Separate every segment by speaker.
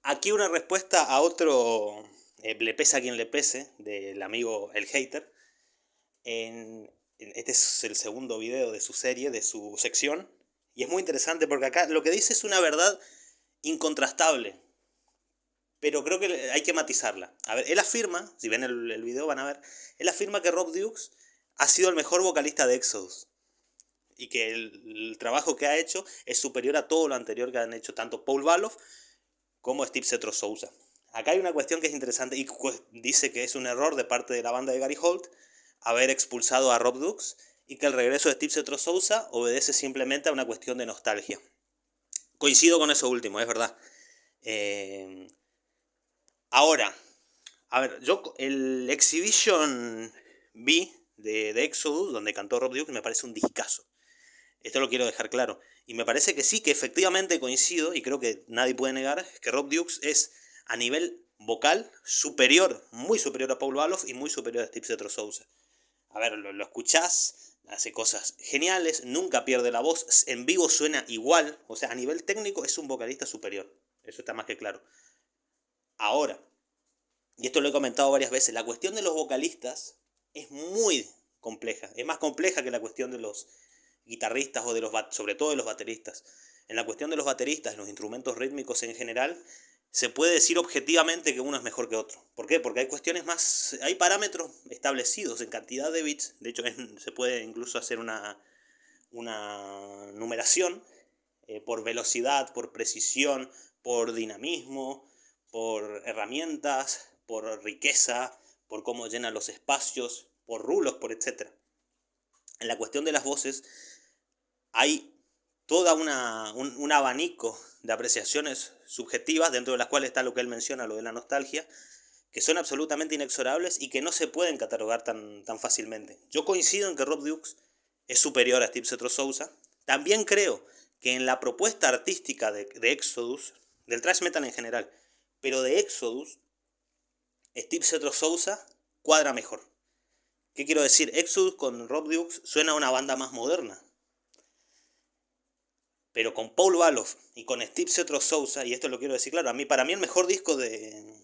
Speaker 1: Aquí una respuesta a otro, le pese a quien le pese, del amigo el hater. Este es el segundo video de su serie, de su sección. Y es muy interesante porque acá lo que dice es una verdad incontrastable. Pero creo que hay que matizarla. A ver, él afirma, si ven el video van a ver, él afirma que Rob Dukes ha sido el mejor vocalista de Exodus. Y que el trabajo que ha hecho es superior a todo lo anterior que han hecho tanto Paul Baloff como Steve Setro Sousa. Acá hay una cuestión que es interesante y dice que es un error de parte de la banda de Gary Holt haber expulsado a Rob Dukes y que el regreso de Steve Setro Sousa obedece simplemente a una cuestión de nostalgia. Coincido con eso último, es verdad. Ahora, a ver, yo el Exhibition B de Exodus, donde cantó Rob Dukes, me parece un discazo. Esto lo quiero dejar claro. Y me parece que sí, que efectivamente coincido, y creo que nadie puede negar, que Rob Dukes es a nivel vocal superior, muy superior a Paul Baloff y muy superior a Steve Setro Sousa. A ver, lo escuchás, hace cosas geniales, nunca pierde la voz, en vivo suena igual, o sea, a nivel técnico es un vocalista superior. Eso está más que claro. Ahora, y esto lo he comentado varias veces, la cuestión de los vocalistas es muy compleja, es más compleja que la cuestión de los guitarristas o de los sobre todo de los bateristas. En la cuestión de los bateristas, los instrumentos rítmicos en general, se puede decir objetivamente que uno es mejor que otro. ¿Por qué? Porque hay cuestiones más, hay parámetros establecidos en cantidad de bits. De hecho, se puede incluso hacer una numeración por velocidad, por precisión, por dinamismo, por herramientas, por riqueza, por cómo llena los espacios, por rulos, por etcétera. En la cuestión de las voces hay toda un abanico de apreciaciones subjetivas, dentro de las cuales está lo que él menciona, lo de la nostalgia, que son absolutamente inexorables y que no se pueden catalogar tan fácilmente. Yo coincido en que Rob Dukes es superior a Steve Setro Sousa. También creo que en la propuesta artística de Exodus, del thrash metal en general, pero de Exodus, Steve Setro Sousa cuadra mejor. ¿Qué quiero decir? Exodus con Rob Dukes suena a una banda más moderna. Pero con Paul Baloff y con Steve Setro Sousa, y esto lo quiero decir claro, para mí el mejor disco de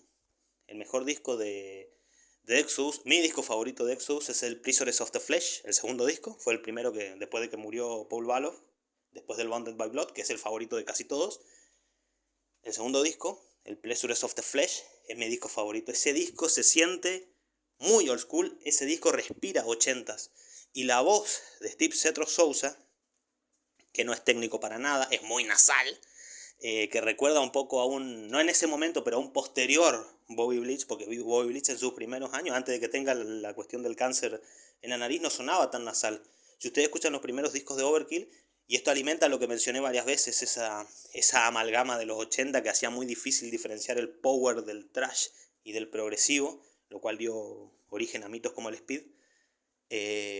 Speaker 1: Exodus, mi disco favorito de Exodus es el Prisoners of the Flesh, el segundo disco, fue el primero que después de que murió Paul Baloff, después del Bounded by Blood, que es el favorito de casi todos. El segundo disco, el Pleasures of the Flesh, es mi disco favorito. Ese disco se siente muy old school, ese disco respira 80s. Y la voz de Steve Setro Sousa, que no es técnico para nada, es muy nasal, que recuerda un poco a no en ese momento, pero a un posterior Bobby Blitz, porque Bobby Blitz en sus primeros años, antes de que tenga la cuestión del cáncer en la nariz, no sonaba tan nasal. Si ustedes escuchan los primeros discos de Overkill, y esto alimenta lo que mencioné varias veces, esa amalgama de los 80 que hacía muy difícil diferenciar el power del thrash y del progresivo, lo cual dio origen a mitos como el speed.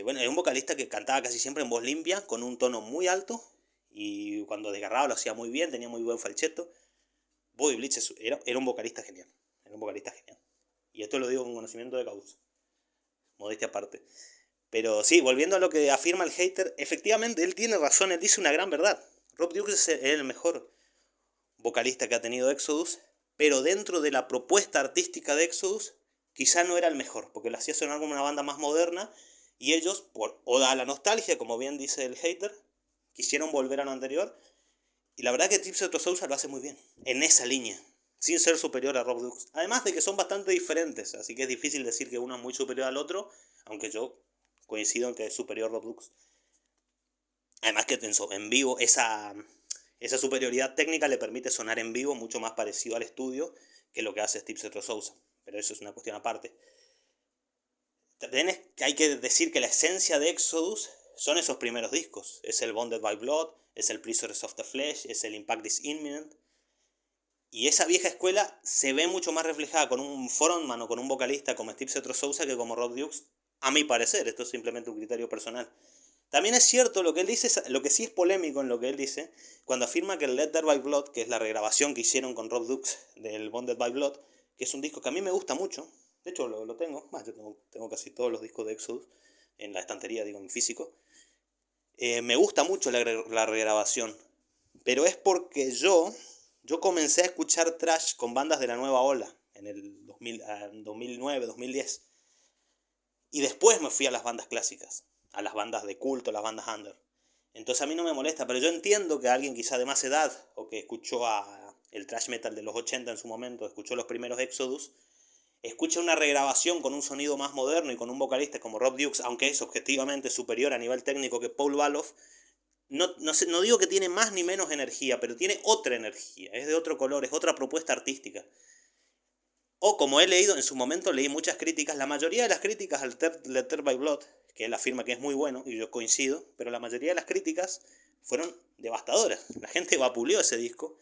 Speaker 1: Bueno, era un vocalista que cantaba casi siempre en voz limpia, con un tono muy alto, y cuando desgarraba lo hacía muy bien, tenía muy buen falcheto. Bobby Blitz era un vocalista genial, era un vocalista genial. Y esto lo digo con conocimiento de causa, modestia aparte. Pero sí, volviendo a lo que afirma el hater, efectivamente él tiene razón, él dice una gran verdad. Rob Dukes es el mejor vocalista que ha tenido Exodus, pero dentro de la propuesta artística de Exodus, quizá no era el mejor, porque lo hacía sonar como una banda más moderna, y ellos, por oda a la nostalgia, como bien dice el hater, quisieron volver a lo anterior, y la verdad que Steve Setro Sousa lo hace muy bien, en esa línea, sin ser superior a Rob Dukes. Además de que son bastante diferentes, así que es difícil decir que uno es muy superior al otro, aunque yo coincido en que es superior Rob Dukes. Además que en vivo esa superioridad técnica le permite sonar en vivo mucho más parecido al estudio que lo que hace Steve Setro Sousa. Pero eso es una cuestión aparte. También hay que decir que la esencia de Exodus son esos primeros discos. Es el Bounded by Blood, es el Prisoners of the Flesh, es el Impact is Imminent. Y esa vieja escuela se ve mucho más reflejada con un frontman o con un vocalista como Steve Setro Sousa que como Rob Dukes, a mi parecer. Esto es simplemente un criterio personal. También es cierto lo que él dice, lo que sí es polémico en lo que él dice, cuando afirma que el Let There by Blood, que es la regrabación que hicieron con Rob Dukes del Bounded by Blood, que es un disco que a mí me gusta mucho, de hecho lo tengo, yo tengo casi todos los discos de Exodus en la estantería, digo, en físico, me gusta mucho la regrabación, pero es porque yo yo comencé a escuchar thrash con bandas de la nueva ola en el 2009, 2010. Y después me fui a las bandas clásicas, a las bandas de culto, las bandas under. Entonces a mí no me molesta, pero yo entiendo que alguien quizá de más edad, o que escuchó el thrash metal de los 80 en su momento, escuchó los primeros Exodus, escucha una regrabación con un sonido más moderno y con un vocalista como Rob Dukes, aunque es objetivamente superior a nivel técnico que Paul Baloff. No digo que tiene más ni menos energía, pero tiene otra energía, es de otro color, es otra propuesta artística. O como he leído en su momento, leí muchas críticas, la mayoría de las críticas al Letter by Blood, que él afirma que es muy bueno, y yo coincido, pero la mayoría de las críticas fueron devastadoras. La gente vapuleó ese disco,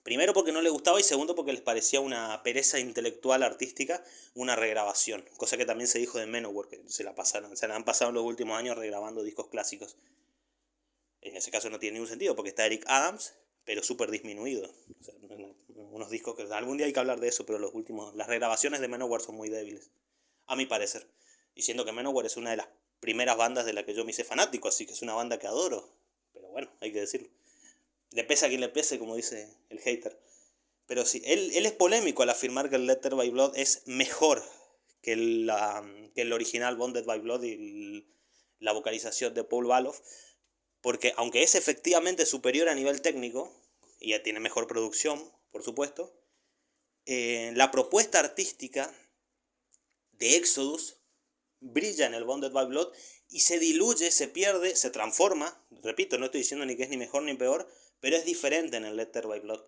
Speaker 1: primero porque no le gustaba y segundo porque les parecía una pereza intelectual artística, una regrabación, cosa que también se dijo de Manowar, que se la han pasado en los últimos años regrabando discos clásicos. En ese caso no tiene ningún sentido porque está Eric Adams, pero súper disminuido. O sea, unos discos que algún día hay que hablar de eso, pero las regrabaciones de Manowar son muy débiles, a mi parecer. Y siendo que Manowar es una de las primeras bandas de la que yo me hice fanático, así que es una banda que adoro. Pero bueno, hay que decirlo. Le pese a quien le pese, como dice el hater. Pero sí, él es polémico al afirmar que el Letter by Blood es mejor que el original Bonded by Blood y la vocalización de Paul Baloff, porque aunque es efectivamente superior a nivel técnico, y ya tiene mejor producción, por supuesto, la propuesta artística de Exodus brilla en el Bonded by Blood y se diluye, se pierde, se transforma. Repito, no estoy diciendo ni que es ni mejor ni peor, pero es diferente en el Letter by Blood.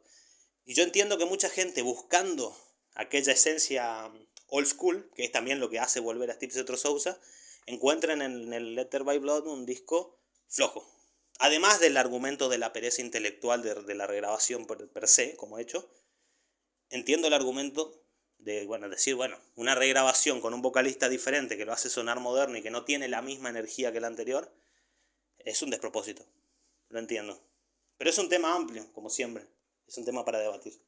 Speaker 1: Y yo entiendo que mucha gente buscando aquella esencia old school, que es también lo que hace volver a Steve Setro Sousa, encuentran en el Letter by Blood un disco flojo. Además del argumento de la pereza intelectual de la regrabación per se, como he hecho, entiendo el argumento de decir, una regrabación con un vocalista diferente que lo hace sonar moderno y que no tiene la misma energía que el anterior, es un despropósito. Lo entiendo. Pero es un tema amplio, como siempre. Es un tema para debatir.